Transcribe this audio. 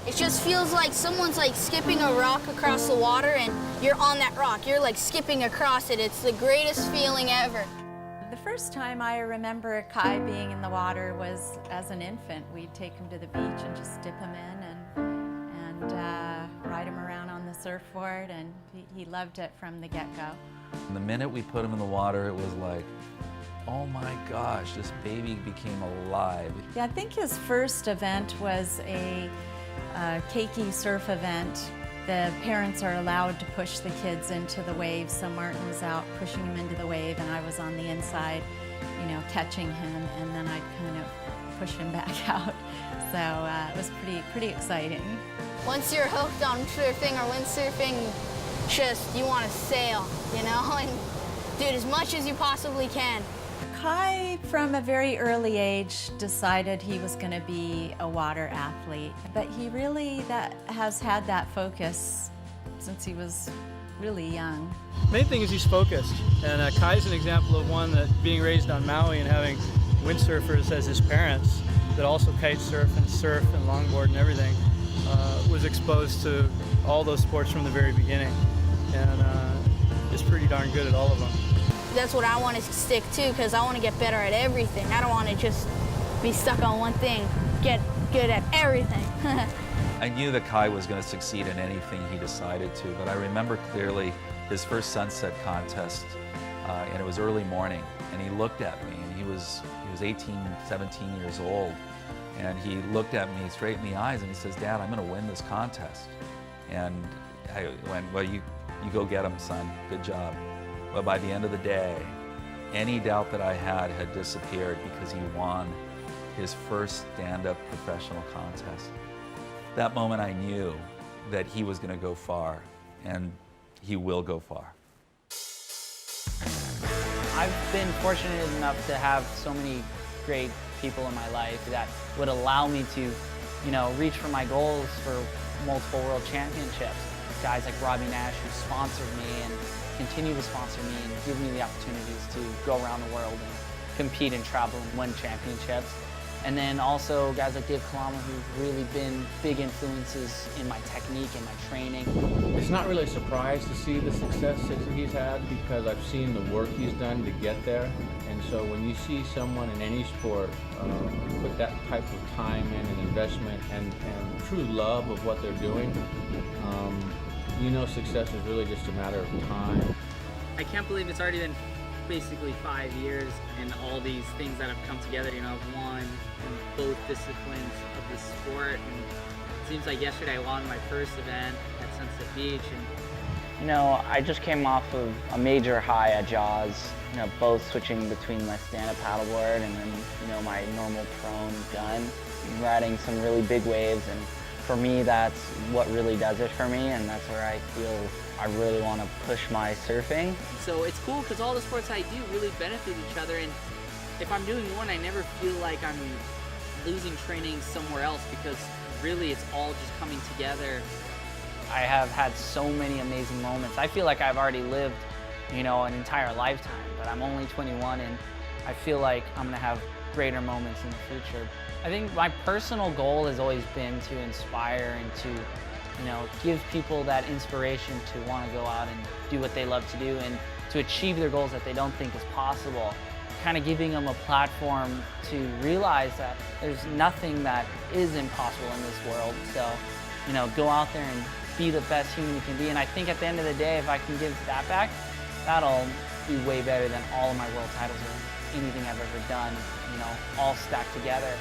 It just feels like someone's like skipping a rock across the water and you're on that rock. You're like skipping across it. It's the greatest feeling ever. The first time I remember Kai being in the water was as an infant. We'd take him to the beach and just dip him in and ride him around on the surfboard, and he loved it from the get-go. And the minute we put him in the water, it was like, oh my gosh, this baby became alive. Yeah, I think his first event was a keiki surf event. The parents are allowed to push the kids into the waves, so Martin was out pushing him into the wave and I was on the inside, you know, catching him, and then I'd kind of push him back out. So it was pretty exciting. Once you're hooked on surfing or windsurfing, just you want to sail, you know, and do it as much as you possibly can. Kai, from a very early age, decided he was going to be a water athlete, but he really has had that focus since he was really young. Main thing is he's focused, and Kai's an example of one that being raised on Maui and having windsurfers as his parents that also kite surf and longboard and everything, was exposed to all those sports from the very beginning, and is pretty darn good at all of them. That's what I want to stick to, because I want to get better at everything. I don't want to just be stuck on one thing, get good at everything. I knew that Kai was going to succeed in anything he decided to, but I remember clearly his first sunset contest, and it was early morning, and he looked at me, and he was 18, 17 years old, and he looked at me straight in the eyes, and he says, "Dad, I'm going to win this contest." And I went, "Well, you go get him, son. Good job." But by the end of the day, any doubt that I had disappeared because he won his first stand-up professional contest. That moment I knew that he was going to go far, and he will go far. I've been fortunate enough to have so many great people in my life that would allow me to, you know, reach for my goals for multiple world championships. Guys like Robbie Nash, who sponsored me and continue to sponsor me and give me the opportunities to go around the world and compete and travel and win championships. And then also guys like Dave Kalama, who've really been big influences in my technique and my training. It's not really a surprise to see the success that he's had, because I've seen the work he's done to get there. And so when you see someone in any sport put that type of time in and investment and true love of what they're doing, you know success is really just a matter of time. I can't believe it's already been basically 5 years and all these things that have come together. You know, I've won in both disciplines of the sport, and it seems like yesterday I won my first event at Sunset Beach. And You know, I just came off of a major high at Jaws, you know, both switching between my stand-up paddleboard and then, you know, my normal prone gun, riding some really big waves. And for me, that's what really does it for me, and that's where I feel I really want to push my surfing. so it's cool because all the sports I do really benefit each other, and if I'm doing one, I never feel like I'm losing training somewhere else, because really it's all just coming together. I have had so many amazing moments. I feel like I've already lived, you know, an entire lifetime, but I'm only 21, and I feel like I'm gonna have greater moments in the future. I think my personal goal has always been to inspire and to, you know, give people that inspiration to want to go out and do what they love to do and to achieve their goals that they don't think is possible. Kind of giving them a platform to realize that there's nothing that is impossible in this world. So, you know, go out there and be the best human you can be. And I think at the end of the day, if I can give that back, that'll be way better than all of my world titles or anything I've ever done, you know, all stacked together.